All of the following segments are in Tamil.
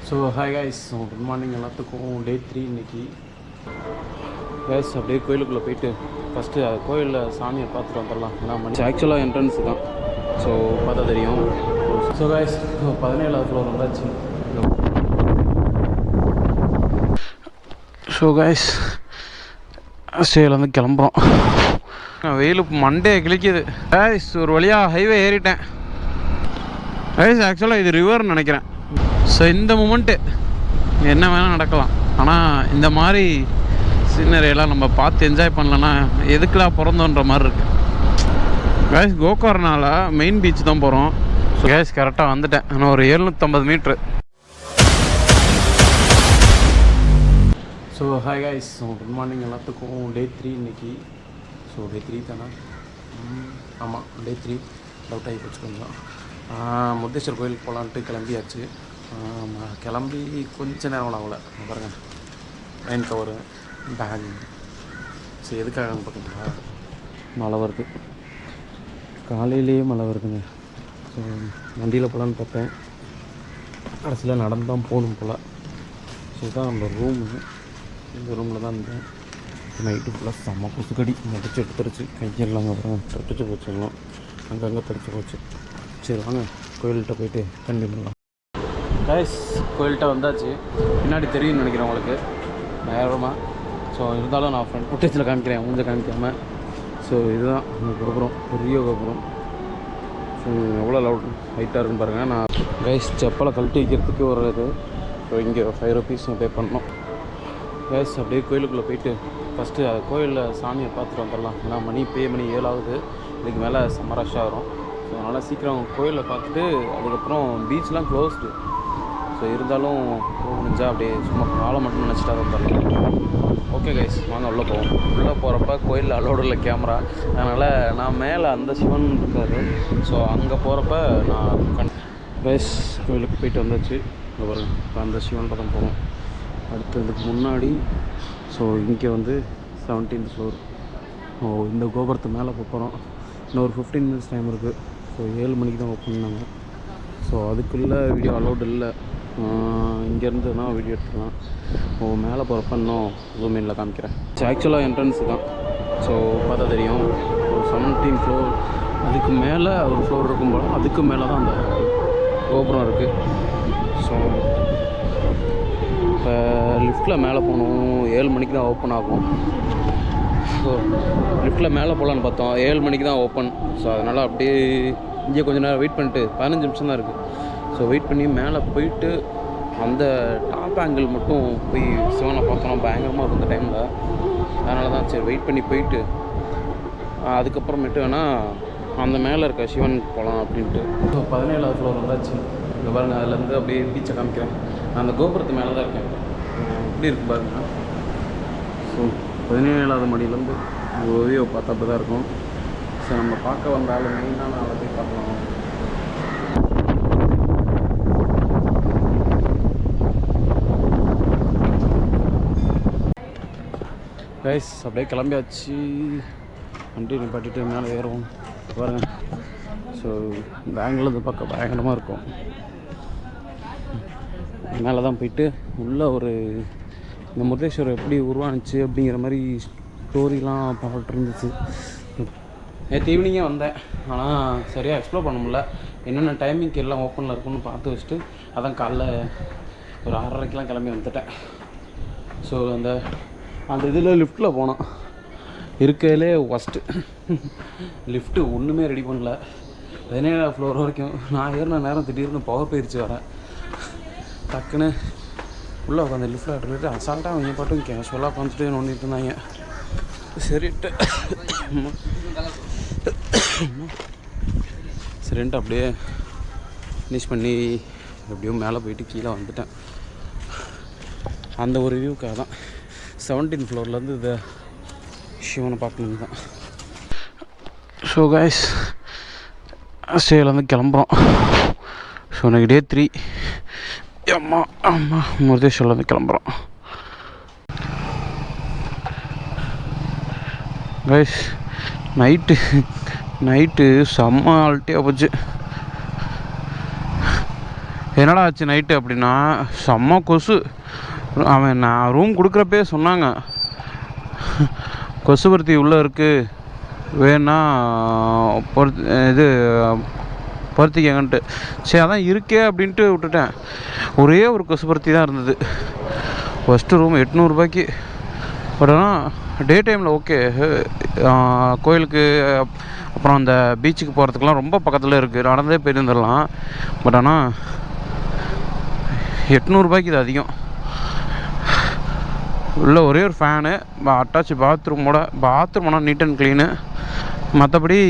So hi guys, good morning எல்லாத்துக்கும். டே 3 இன்றைக்கி. கைஸ் அப்படியே கோயிலுக்குள்ளே போயிட்டு ஃபஸ்ட்டு கோயிலில் சாமியை பார்த்துட்டு வந்துடலாம். ஏன்னா மணி ஆக்சுவலாக என்ட்ரன்ஸ் தான், ஸோ பார்த்தா தெரியும். ஸோ கைஸ் 17வது ஃப்ளோர் வந்தாச்சு. ஸோ கைஸ் ஸ்டேலேருந்து கிளம்புறோம். வெயில் மண்டே கிழிக்குது. கைஸ் ஒரு வழியாக ஹைவே ஏறிட்டேன். கைஸ் ஆக்சுவலாக இது ரிவர்னு நினைக்கிறேன். ஸோ இந்த மூமெண்ட்டு என்ன வேணால் நடக்கலாம், ஆனால் இந்த மாதிரி சீனரியெல்லாம் நம்ம பார்த்து என்ஜாய் பண்ணலன்னா எதுக்குலாம் பிறந்தோன்ற மாதிரி இருக்குது. கேஸ் கோகர்னால மெயின் பீச் தான் போகிறோம். ஸோ கேஸ் கரெக்டாக வந்துட்டேன். ஆனால் ஒரு 750 metre. So hi guys, good morning எல்லாத்துக்கும். டே 3 இன்றைக்கி. ஸோ டே 3 தானே? ஆமாம், டே 3. டவுட் ஆகி போச்சு கொஞ்சம். முத்தேஸ்வர் கோயிலுக்கு போகலான்ட்டு கிளம்பியாச்சு. கிளம்பி கொஞ்சம் நேரம் ஆகல. பாருங்கள், ரெயின் கவரு, பேக். சரி எதுக்காக பார்த்தீங்களா, மழை வருது. காலையிலேயே மழை வருதுங்க. ஸோ வண்டியில் போகலான்னு பார்த்தேன், கடைசியில் நடந்து தான் போகணும் போல். ஸோ இதுதான் நம்ம ரூமு. இந்த ரூமில் தான் இருந்தேன். நைட்டு ஃபுல்லாக செம்ம கொசுக்கடி முடிச்சு எடுத்துருச்சு. கையெல்லாம் அப்புறம் தடிச்சு போச்சுலாம், அங்கங்கே தடிச்சு போச்சு. சரி வாங்க கோயில்கிட்ட போயிட்டு கண்டிப்பாக பண்ணலாம். கைஸ் கோயில்கிட்ட வந்தாச்சு. பின்னாடி தெரியும்னு நினைக்கிறேன் உங்களுக்கு நேரமாக. ஸோ இருந்தாலும் நான் ஃப்ரெண்ட் ஃபுட்டேஜில் காமிக்கிறேன், மூஞ்ச காமிக்காமல். ஸோ இதுதான் இந்த கோபுரம், பெரிய கோபுரம். ஸோ எவ்வளோ லவுட் ஹைட்டாக இருக்குன்னு பாருங்கள். நான் கைஸ் செப்பலை கழட்டி வைக்கிறதுக்கு ஒரு இது. ஸோ இங்கே 5 rupees பே பண்ணோம். கைஸ் அப்படியே கோயிலுக்குள்ளே போயிட்டு ஃபஸ்ட்டு கோயிலில் சாமியை பார்த்துட்டு வந்துடலாம். ஏன்னா மணி 7 ஆகுது. இதுக்கு மேலே செம்ம ரஷ்ஷாக வரும். ஸோ அதனால் சீக்கிரம் கோயிலில் பார்த்துட்டு அதுக்கப்புறம் பீச்லாம் க்ளோஸ்டு. ஸோ இருந்தாலும் முடிஞ்சால் அப்படியே சும்மா காலை மட்டும் நினச்சிட்டா வந்துடலாம். ஓகே கைஸ் வாங்க உள்ளே போவோம். உள்ளே போகிறப்ப கோயிலில் அலோடு இல்லை கேமரா, அதனால் நான் மேலே அந்த சிவன் இருக்காரு. ஸோ அங்கே போகிறப்ப நான் கைஸ் கோயிலுக்கு போயிட்டு வந்தாச்சு. இங்கே பாருங்க, இப்போ அந்த சிவன் பக்கம் போகிறோம். அடுத்ததுக்கு முன்னாடி ஸோ இங்கே வந்து 17th ஃப்ளோர். இந்த கோபுரத்து மேலே போகிறோம். இன்னும் ஒரு 15 minutes டைம் இருக்குது. ஸோ 7 மணிக்கு தான் ஓப்பன் பண்ணாங்க. ஸோ அதுக்குள்ளே வீடியோ அலோடு இல்லை. இங்கேருந்துனா வீடியோ எடுத்துக்கலாம். மேலே போகிறப்ப இன்னும் ரூமில் காமிக்கிறேன். ஸோ ஆக்சுவலாக என்ட்ரன்ஸ் தான். ஸோ பார்த்தா தெரியும். 17th floor. அதுக்கு மேலே ஒரு ஃப்ளோர் இருக்கும் போல், அதுக்கு மேலே தான் அந்த கோபுரம் இருக்குது. ஸோ இப்போ லிஃப்ட்டில் மேலே போகணும். 7 மணிக்கு தான் ஓப்பன் ஆகும். ஸோ லிஃப்ட்டில் மேலே போகலான்னு பார்த்தோம், 7 மணிக்கு தான் ஓப்பன். ஸோ அதனால் அப்படியே இங்கே கொஞ்சம் நேரம் வெயிட் பண்ணிட்டு 15 நிமிஷம் தான் இருக்குது. ஸோ வெயிட் பண்ணி மேலே போயிட்டு அந்த டாப் ஆங்கிள் மட்டும் போய் சிவனை பார்த்தோன்னா பயங்கரமாக இருக்கும் இந்த டைமில். அதனால தான் சரி வெயிட் பண்ணி போயிட்டு அதுக்கப்புறமேட்டு வேணால் அந்த மேலே இருக்க சிவன் போகலாம் அப்படின்ட்டு. ஸோ 17வது ஃப்ளோர் வந்தாச்சு. இங்கே பாருங்கள், அதுலேருந்து அப்படியே பீச்சை காமிக்கிறேன். நான் அந்த கோபுரத்து மேலே தான் இருக்கேன். எப்படி இருக்குது பாருங்கள். ஸோ 17வது மணிலேருந்து ஓவியோ பார்த்தா அப்படி தான் இருக்கும். ஸோ நம்ம பார்க்க வந்த ஆள் மெயினான ஆளை போய் பார்க்கலாம். கைஸ் அப்படியே கிளம்பியாச்சு. வண்டி நிப்பாட்டிட்டு மேலே ஏறுவோம். பாருங்கள், ஸோ இந்த ஆங்கிள் வந்து பார்க்க பயங்கரமாக இருக்கும். மேலே தான் போயிட்டு உள்ளே ஒரு இந்த முருதேஸ்வரர் எப்படி உருவானுச்சு அப்படிங்கிற மாதிரி ஸ்டோரிலாம் பார்த்துட்டு இருந்துச்சு. நேற்று ஈவினிங்கே வந்தேன், ஆனால் சரியாக எக்ஸ்ப்ளோர் பண்ண முடியல. என்னென்ன டைமிங்க்கு எல்லாம் ஓப்பனில் இருக்குன்னு பார்த்து வச்சுட்டு அதான் காலைல ஒரு 6:30க்கெலாம் கிளம்பி வந்துட்டேன். ஸோ அந்த இதில் லிஃப்ட்டில் போனோம். இருக்கையிலே ஃபஸ்ட்டு லிஃப்ட்டு ஒன்றுமே ரெடி பண்ணல. 17வது ஃப்ளோர் வரைக்கும் நான் ஏறின நேரம் திடீர்னு பவர் போயிடுச்சு. வரேன் டக்குன்னு உள்ளே உட்காந்து லிஃப்ட்டில் ஆட்டுட்டு அசால்ட்டாக அவங்க பாட்டும் கேஷுவலாக உட்காந்துட்டு நோண்டிட்டு இருந்தாங்க. சரிட்டு சரின்ட்டு அப்படியே ஃபினிஷ் பண்ணி எப்படியோ மேலே போயிட்டு கீழே வந்துட்டேன். அந்த ஒரு வியூக்காக தான் 17th ஃப்ளோர்லேருந்து இதை சிவனை பார்க்கணும் தான். ஸோ கைஸ் ஸ்டேலேருந்து கிளம்புறோம். ஸோ எனக்கு டே 3. ஆமாம் முருதேஸ்வர்லேருந்து கிளம்புறோம். கைஸ் நைட்டு செம்ம ஆல்ட்டியாக போச்சு. என்னடா ஆச்சு நைட்டு அப்படின்னா, செம்ம கொசு. அவன் நான் ரூம் கொடுக்குறப்பே சொன்னாங்க, கொசுவர்த்தி உள்ளே இருக்குது, வேணா இது பருத்திக்கங்கன்ட்டு. சரி அதான் இருக்கே அப்படின்ட்டு விட்டுட்டேன். ஒரே ஒரு கொசுபருத்தி தான் இருந்தது. ஃபஸ்ட்டு ரூம் 800 ரூபாய்க்கு. பட் ஆனால் டே டைமில் ஓகே, கோயிலுக்கு அப்புறம் அந்த பீச்சுக்கு போகிறதுக்கெலாம் ரொம்ப பக்கத்தில் இருக்குது, நடந்தே போயிருந்துடலாம். பட் ஆனால் 800 ரூபாய்க்கு இது அதிகம். உள்ள ஒரே ஒரு ஃபேனு, அட்டாச் பாத்ரூமோட நீட் அண்ட் க்ளீனு. மற்றபடி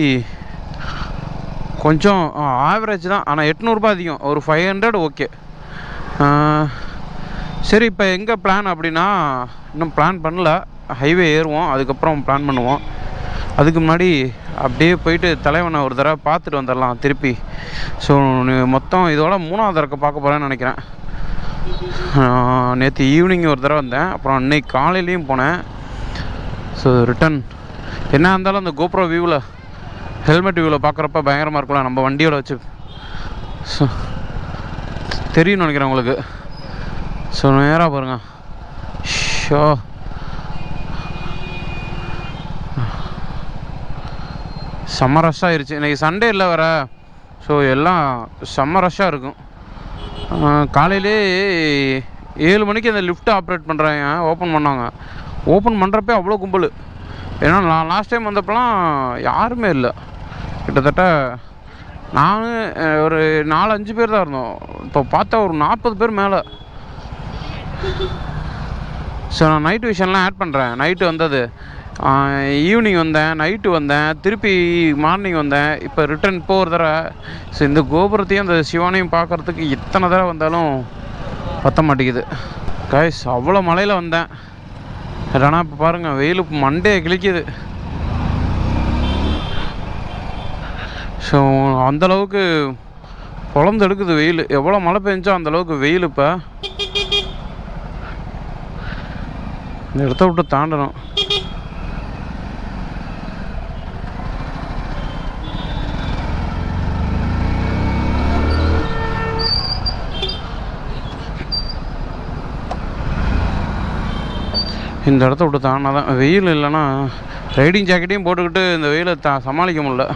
கொஞ்சம் ஆவரேஜ் தான். ஆனால் 800 ரூபாய் அதிகம். ஒரு 500 ஓகே. சரி, இப்போ எங்கே பிளான் அப்படின்னா, இன்னும் பிளான் பண்ணல. ஹைவே ஏறுவோம், அதுக்கப்புறம் பிளான் பண்ணுவோம். அதுக்கு முன்னாடி அப்படியே போயிட்டு தலைவனை ஒரு தடவை பார்த்துட்டு வந்துடலாம் திருப்பி. ஸோ மொத்தம் இதோட 3ஆவது தடவை பார்க்க போகிறேன்னு நினைக்கிறேன். நேற்று ஈவினிங் ஒரு தடவை வந்தேன், அப்புறம் அன்னைக்கு காலையிலையும் போனேன். ஸோ ரிட்டன் என்ன இருந்தாலும் அந்த கோப்ரோ வியூவில், ஹெல்மெட் வியூவில் பார்க்குறப்ப பயங்கரமாக இருக்கலாம், நம்ம வண்டியோட வச்சு. ஸோ தெரியும்னு நினைக்கிறேன் உங்களுக்கு. ஸோ நேராக பாருங்கள். ஷோ செம்ம ரஷ்ஷாக ஆயிடுச்சு. இன்றைக்கி சண்டே இல்லை வேறு. ஸோ எல்லாம் செம்ம ரஷ்ஷாக இருக்கும். காலையிலே 7 மணிக்கு அந்த லிஃப்ட் ஆப்ரேட் பண்ணுறாங்க, ஓப்பன் பண்ணாங்க. ஓப்பன் பண்ணுறப்பே அவ்வளோ கும்பல். ஏன்னா நான் லாஸ்ட் டைம் வந்தப்போலாம் யாருமே இல்லை. கிட்டத்தட்ட நான் ஒரு 4-5 பேர் தான் இருந்தோம். இப்போ பார்த்தா ஒரு 40 பேர் மேலே. ஸோ நான் நைட் விஷன்லாம் ஆட் பண்ணுறேன். நைட்டு வந்தது, ஈவினிங் வந்தேன், நைட்டு வந்தேன், திருப்பி மார்னிங் வந்தேன், இப்போ ரிட்டன் இப்போ ஒரு தடவை. ஸோ இந்த கோபுரத்தையும் அந்த சிவானையும் பார்க்குறதுக்கு எத்தனை தடவை வந்தாலும் பற்ற மாட்டேங்குது கைஸ். அவ்வளோ மலையில் வந்தேன். ஆனால் இப்போ பாருங்கள், வெயில் மண்டையை கிழிக்குது. ஸோ அந்தளவுக்கு பொழந்து எடுக்குது வெயில். எவ்வளோ மழை பெஞ்சோ அந்தளவுக்கு வெயில். இப்போ இந்த இடத்த விட்டு தாண்டணும். இந்த இடத்த விட்டு தாண்டினா தான். வெயில் இல்லைன்னா ரைடிங் ஜாக்கெட்டையும் போட்டுக்கிட்டு இந்த வெயிலை சமாளிக்க முடியல.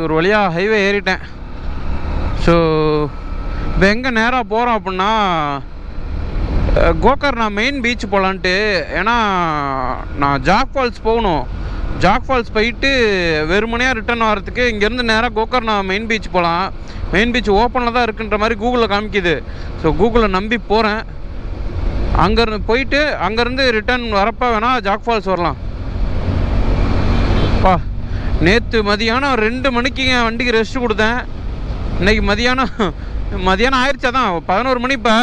ஒரு வழியாக ஹைவே ஏறிட்டேன். ஸோ இப்போ எங்கே நேராக போகிறோம் அப்படின்னா, கோகர்னா மெயின் பீச் போகலான்ட்டு. ஏன்னா நான் ஜாக் ஃபால்ஸ் போகணும். ஜாக் ஃபால்ஸ் போயிட்டு வெறுமனையாக ரிட்டர்ன் வரத்துக்கு இங்கேருந்து நேராக கோகர்னா மெயின் பீச் போகலாம். மெயின் பீச் ஓப்பனில் தான் இருக்குன்ற மாதிரி கூகுளில் காமிக்குது. ஸோ கூகுளில் நம்பி போகிறேன். அங்கேருந்து போயிட்டு அங்கேருந்து ரிட்டர்ன் வரப்போ வேணால் ஜாக் ஃபால்ஸ் வரலாம். அப்பா, நேற்று மதியானம் 2 மணிக்கு வண்டிக்கு ரெஸ்ட் கொடுத்தேன். இன்றைக்கி மதியானம் ஆயிடுச்சா தான் 11 மணி. இப்போ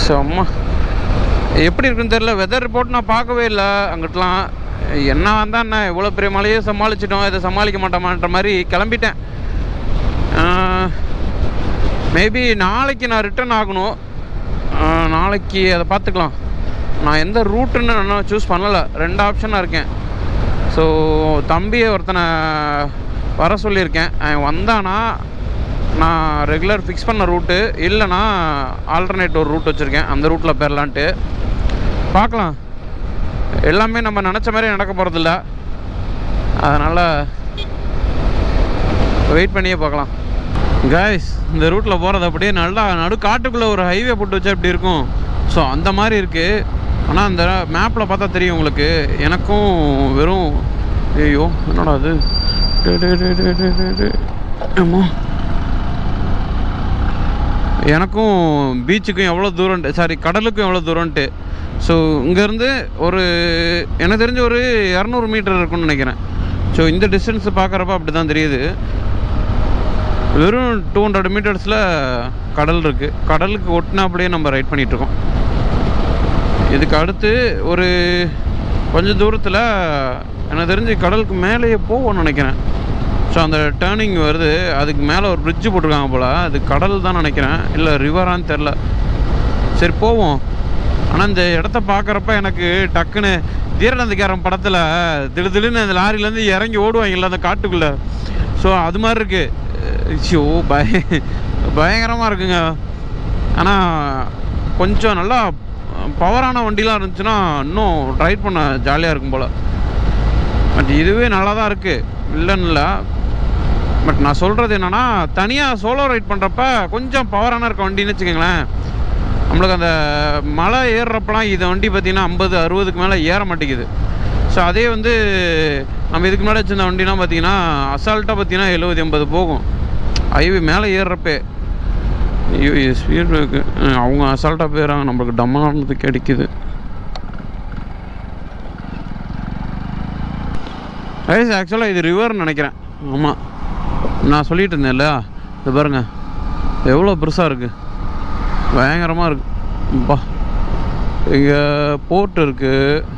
செம்ம எப்படி இருக்குன்னு தெரில. வெதர் ரிப்போர்ட் நான் பார்க்கவே இல்லை அங்கிட்டலாம். என்ன வந்தால் என்ன, இவ்வளோ பெரிய மழையே சமாளிச்சிட்டோம், இதை சமாளிக்க மாட்டோமான்ற மாதிரி கிளம்பிட்டேன். மேபி நாளைக்கு நான் ரிட்டர்ன் ஆகணும். நாளைக்கு அதை பார்த்துக்கலாம். நான் எந்த ரூட்டுன்னு நான் சூஸ் பண்ணலை. 2 ஆப்ஷனாக இருக்கேன். ஸோ தம்பியை ஒருத்தனை வர சொல்லியிருக்கேன். அவன் வந்தானா நான் ரெகுலர் ஃபிக்ஸ் பண்ண ரூட்டு, இல்லைனா ஆல்டர்னேட் ஒரு ரூட் வச்சுருக்கேன், அந்த ரூட்டில் போயிடலான்ட்டு. பார்க்கலாம். எல்லாமே நம்ம நினச்ச மாதிரி நடக்க போகிறதில்ல, அதனால் வெயிட் பண்ணியே பார்க்கலாம். கைஸ், இந்த ரூட்டில் போகிறது அப்படியே நல்லா காட்டுக்குள்ளே ஒரு ஹைவே போட்டு வச்சா எப்படி இருக்கும், ஸோ அந்த மாதிரி இருக்குது. ஆனால் அந்த மேப்பில் பார்த்தா தெரியும் உங்களுக்கு. எனக்கும் வெறும் ஐயோ என்னடா அது, ஆமா, எனக்கும் பீச்சுக்கும் எவ்வளோ தூரம்ட்டு, சாரி கடலுக்கும் எவ்வளோ தூரம்ட்டு. ஸோ இங்கேருந்து ஒரு எனக்கு தெரிஞ்ச ஒரு 200 மீட்டர் இருக்குன்னு நினைக்கிறேன். ஸோ இந்த டிஸ்டன்ஸு பார்க்குறப்ப அப்படி தான் தெரியுது. வெறும் 200 மீட்டர்ஸில் கடல் இருக்குது. கடலுக்கு ஒட்டினா அப்படியே நம்ம ரைட் பண்ணிகிட்ருக்கோம். இதுக்கு அடுத்து ஒரு கொஞ்சம் தூரத்தில் எனக்கு தெரிஞ்சு கடலுக்கு மேலேயே போவோம்னு நினைக்கிறேன். ஸோ அந்த டேர்னிங் வருது, அதுக்கு மேலே ஒரு பிரிட்ஜு போட்டிருக்காங்க போல். அது கடல் தான் நினைக்கிறேன், இல்லை ரிவரான்னு தெரில. சரி போவோம். ஆனால் இந்த இடத்த பார்க்குறப்ப எனக்கு டக்குன்னு தீரநந்திக்காரன் படத்தில் திடீர்னு அந்த லாரியிலேருந்து இறங்கி ஓடுவாங்கல்ல அந்த காட்டுக்குள்ளே. ஸோ அது மாதிரி இருக்குது. பயங்கரமாக இருக்குங்க. ஆனால் கொஞ்சம் நல்லா பவரான வண்டிலாம் இருந்துச்சுன்னா இன்னும் ரைட் பண்ண ஜாலியாக இருக்கும் போல். பட் இதுவே நல்லா தான் இருக்குது, இல்லைன்னு இல்லை. பட் நான் சொல்கிறது என்னென்னா, தனியாக சோலோ ரைட் பண்ணுறப்ப கொஞ்சம் பவரான இருக்க வண்டின்னு வச்சுக்கோங்களேன். நம்மளுக்கு அந்த மலை ஏறுறப்பலாம் இந்த வண்டி பார்த்திங்கன்னா 50-60க்கு மேலே ஏற மாட்டேங்குது. ஸோ அதே வந்து நம்ம இதுக்கு முன்னாடி வச்சுருந்த வண்டிலாம் பார்த்திங்கன்னா அசால்ட்டாக பார்த்திங்கன்னா 70-80 போகும் ஹைவே மேலே ஏறுறப்பே. ஐயோ ஸ்பீட் பிரேக்கு அவங்க அசால்ட்டாக போயிடறாங்க, நம்மளுக்கு டம்மானது கிடைக்குது. ரைஸ் ஆக்சுவலாக இது ரிவர்னு நினைக்கிறேன். ஆமாம், நான் சொல்லிகிட்டு இருந்தேன் இல்லையா, இது பாருங்கள் எவ்வளோ பெருசாக இருக்குது, பயங்கரமாக இருக்குப்பா. இங்கே போர்ட் இருக்குது.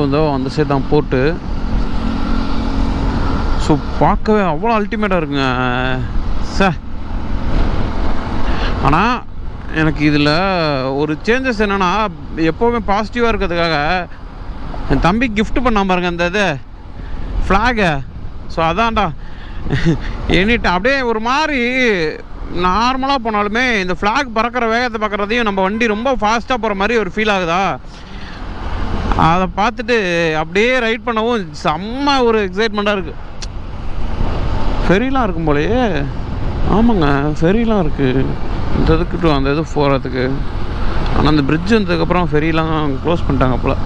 இதோ அந்த சைடு தான் போர்ட்டு. ஸோ பார்க்கவே அவ்வளோ அல்டிமேட்டாக இருக்குங்க சார். ஆனால் எனக்கு இதில் ஒரு சேஞ்சஸ் என்னென்னா, எப்போவுமே பாசிட்டிவாக இருக்கிறதுக்காக என் தம்பி கிஃப்ட் பண்ணாம பாருங்க அந்த இது ஃப்ளாகை. ஸோ அதான்டா எனிட்டு அப்படியே ஒரு மாதிரி நார்மலாக போனாலுமே இந்த ஃப்ளாக் பறக்கிற வேகத்தை பார்க்குறதையும் நம்ம வண்டி ரொம்ப ஃபாஸ்ட்டாக போகிற மாதிரி ஒரு ஃபீல் ஆகுதா. அதை பார்த்துட்டு அப்படியே ரைட் பண்ணவும் செம்ம ஒரு எக்ஸைட்மெண்ட்டாக இருக்குது. ஃபெரிலாம் இருக்கும் போலையே. ஆமாங்க, ஃபெரிலாம் இருக்குது இந்த இதுக்கு டு அந்த இது போகிறதுக்கு. ஆனால் அந்த பிரிட்ஜ் வந்ததுக்கப்புறம் ஃபெரிலாம் க்ளோஸ் பண்ணிட்டாங்க போல்.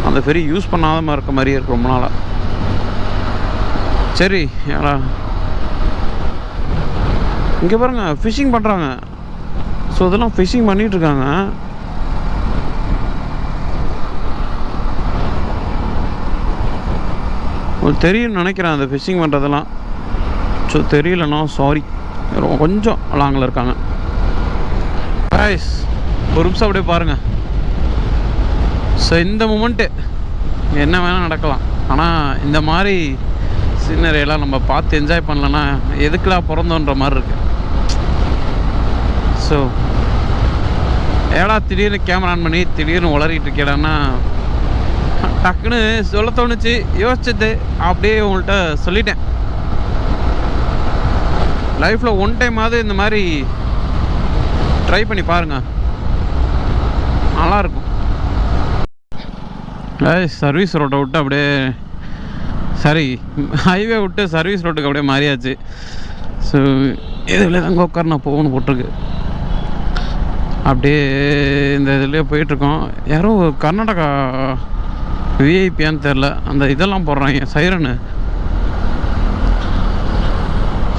அந்த ஃபெரி யூஸ் பண்ணாத மாதிரி இருக்க மாதிரியே இருக்குது ரொம்ப நாளாக. சரி யாரா இங்கே பாருங்கள் ஃபிஷ்ஷிங் பண்ணுறாங்க. ஸோ இதெல்லாம் ஃபிஷ்ஷிங் பண்ணிகிட்ருக்காங்க. தெரியும்னு நினைக்கிறேன் அந்த ஃபிஷ்ஷிங் பண்ணுறதெல்லாம். ஸோ தெரியலண்ணா சாரி, கொஞ்சம் லாங்கில் இருக்காங்க. கைஸ் ஒரு நிமிஷம் அப்படியே பாருங்கள். ஸோ இந்த மூமெண்ட்டு என்ன வேணால் நடக்கலாம். ஆனால் இந்த மாதிரி சீனரியெல்லாம் நம்ம பார்த்து என்ஜாய் பண்ணலன்னா எதுக்குடா பிறந்தோன்ற மாதிரி இருக்குது. ஸோ ஏடா திடீர்னு கேமரா ஆன் பண்ணி திடீர்னு உளறிட்டு இருக்கேடான்னா டக்குன்னு சொல்ல தோணுச்சு, யோசிச்சது அப்படியே உங்கள்கிட்ட சொல்லிட்டேன். லைஃப்பில் ஒன் டைமாவது இந்த மாதிரி ட்ரை பண்ணி பாருங்கள், நல்லாயிருக்கும். சர்வீஸ் ரோட்டை விட்டு அப்படியே சரி ஹைவே விட்டு சர்வீஸ் ரோட்டுக்கு அப்படியே மாறியாச்சு. ஸோ இதில் தாங்க உட்கார நான் போகணும் போட்டிருக்கு. அப்படியே இந்த இதுலேயே போயிட்டுருக்கோம். யாரும் கர்நாடகா விஐபியான்னு தெரில, அந்த இதெல்லாம் போடுறாங்க சைரனு.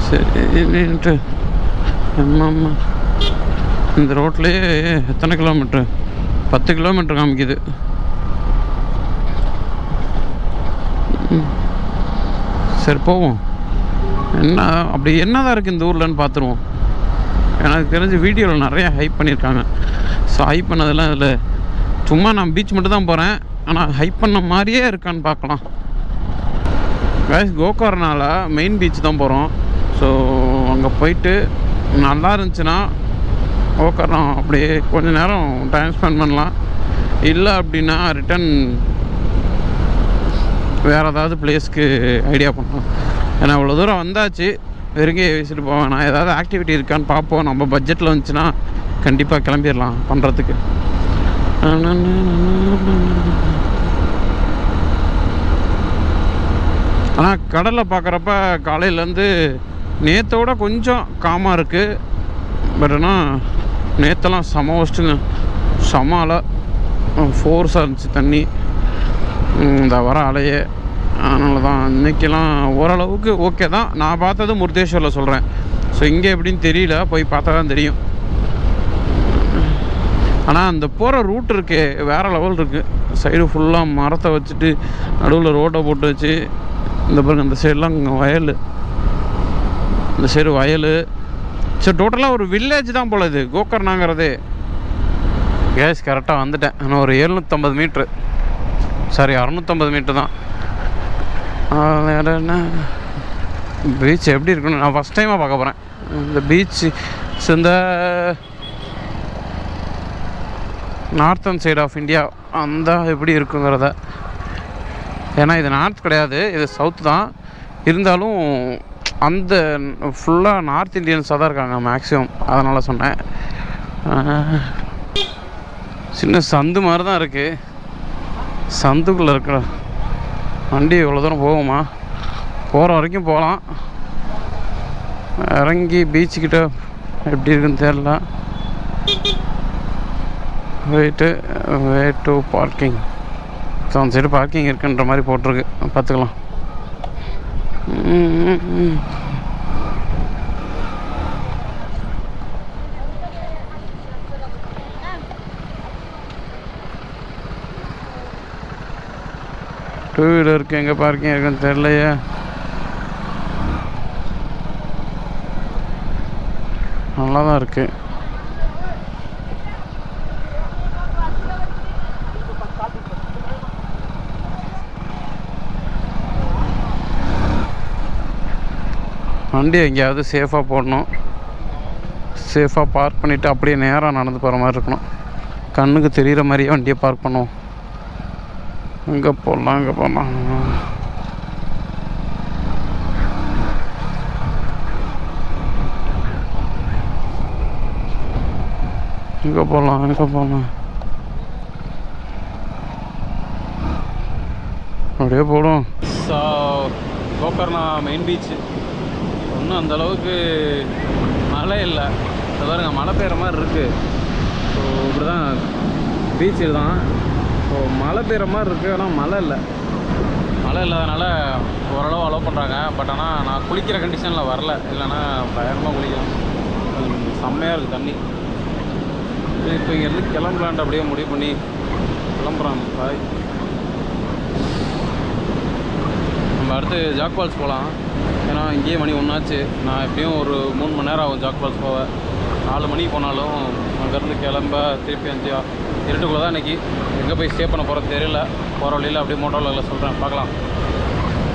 சரின்ட்டு ஆமாம்மா இந்த ரோட்லேயே எத்தனை கிலோமீட்ரு, 10 கிலோமீட்ரு காமிக்குது. சரி போவோம். என்ன அப்படி என்னதான் இருக்குது இந்த ஊர்லன்னு பார்த்துருவோம். எனக்கு தெரிஞ்சு வீடியோவில் நிறையா ஹைப் பண்ணியிருக்காங்க. ஸோ ஹைப் பண்ணதெல்லாம் இதில் சும்மா நான் பீச் மட்டும் தான் போகிறேன், ஆனால் ஹைப் பண்ண மாதிரியே இருக்கான்னு பார்க்கலாம். கைஸ் கோகர்னால மெயின் பீச் தான் போகிறோம். ஸோ அங்கே போயிட்டு நல்லா இருந்துச்சுன்னா கோகர்னா அப்படியே கொஞ்சம் நேரம் டைம் ஸ்பெண்ட் பண்ணலாம். இல்லை அப்படின்னா ரிட்டன் வேறு ஏதாவது பிளேஸ்க்கு ஐடியா பண்ணலாம். ஏன்னா அவ்வளோ தூரம் வந்தாச்சு, வெறுங்கே வீசிட்டு போவேன். நான் ஏதாவது ஆக்டிவிட்டி இருக்கான்னு பார்ப்போம். நம்ம பட்ஜெட்டில் வந்துச்சுன்னா கண்டிப்பாக கிளம்பிடலாம் பண்ணுறதுக்கு. ஆனால் கடலில் பார்க்குறப்ப காலையிலேருந்து நேற்றோட கொஞ்சம் காமாக இருக்குது. பட் ஆனால் நேற்றெல்லாம் செம ஒஸ்ட்டுங்க, செம அலை, ஃபோர்ஸாக இருந்துச்சு தண்ணி இந்த வர அலையே. அதனால தான் இன்றைக்கெல்லாம் ஓரளவுக்கு ஓகே தான். நான் பார்த்தது முருதேஸ்வரில் சொல்கிறேன். ஸோ இங்கே எப்படின்னு தெரியல, போய் பார்த்தா தான் தெரியும். ஆனால் அந்த போகிற ரூட் இருக்கே வேறு லெவல் இருக்குது. சைடு ஃபுல்லாக மரத்தை வச்சுட்டு நடுவில் ரோட்டை போட்டு வச்சு இந்த பாருங்க இந்த சைடெலாம் வயல், இந்த சைடு வயல். சரி டோட்டலாக ஒரு வில்லேஜ் தான் போல் இது கோகர்னாங்கிறது. கேஸ் கரெக்டாக வந்துட்டேன். ஆனால் ஒரு 750 மீட்ரு, சாரி 650 மீட்ரு தான். வேறு என்ன பீச் எப்படி இருக்குன்னு நான் ஃபஸ்ட் டைமாக பார்க்க போகிறேன். இந்த பீச் இந்த நார்த்தன் சைடு ஆஃப் இந்தியா அந்த எப்படி இருக்குங்கிறத ஏன்னா இது நார்த் கிடையாது, இது சவுத் தான். இருந்தாலும் அந்த ஃபுல்லாக நார்த் இந்தியன்ஸாக தான் இருக்காங்க மேக்ஸிமம், அதனால் சொன்னேன். சின்ன சந்து மாதிரி தான் இருக்குது. சந்துக்குள்ளே இருக்கிற வண்டி இவ்வளோ தூரம் போகுமா? போகிற வரைக்கும் போகலாம். இறங்கி பீச்சுக்கிட்ட எப்படி இருக்குன்னு தெரில. Way to parking. ஸோ அந்த சைடு பார்க்கிங் இருக்குன்ற மாதிரி போட்டிருக்கு, பார்த்துக்கலாம். டூ வீலருக்கு எங்கே பார்க்கிங் இருக்குன்னு தெரிலையே. நல்லா தான் இருக்குது. வண்டி எங்கேயாவது சேஃபாக போடணும். சேஃபாக பார்க் பண்ணிவிட்டு அப்படியே நேராக நடந்து போகிற மாதிரி இருக்கணும். கண்ணுக்கு தெரிகிற மாதிரியே வண்டியை பார்க் பண்ணுவோம். இங்கே போடலாம், இங்கே போடலாம். இங்கே போகலாம், இங்கே போகலாம். அப்படியே போடும். ஸோ கோகர்ணா மெயின் பீச்சு ஒன்றும் அந்தளவுக்கு மழை இல்லை. அது பாருங்க, மழை பெய்கிற மாதிரி இருக்குது. ஸோ இப்படி தான் பீச்சு தான். ஸோ மழை பெய்கிற மாதிரி இருக்குது, ஆனால் மழை இல்லை. மழை இல்லாதனால ஓரளவு அலோவ் பண்ணுறாங்க. பட் ஆனால் நான் குளிக்கிற கண்டிஷனில் வரல, இல்லைன்னா பயங்கரமாக குளிக்கலாம். செம்மையாக இருக்குது தண்ணி. இப்போ இங்கேருந்து கிளம்பலான்ட்டு அப்படியே முடிவு பண்ணி கிளம்புறான். பாய். நம்ம அடுத்து ஜாக் ஃபால்ஸ் போகலாம். ஏன்னா இங்கேயே மணி 1 ஆச்சு. நான் எப்படியும் ஒரு 3 மணி நேரம் ஆகும் ஜாக் ஃபால்ஸ் போவேன். 4 மணிக்கு போனாலும் அங்கேருந்து கிளம்ப திருப்பி 5 இருட்டுக்குள்ளே தான் இன்றைக்கி. எங்கே போய் ஸ்டே பண்ண போகிறது தெரியல. போகிற வழியில் அப்படியே மோட்டோ விலாகில் சொல்கிறேன், பார்க்கலாம்.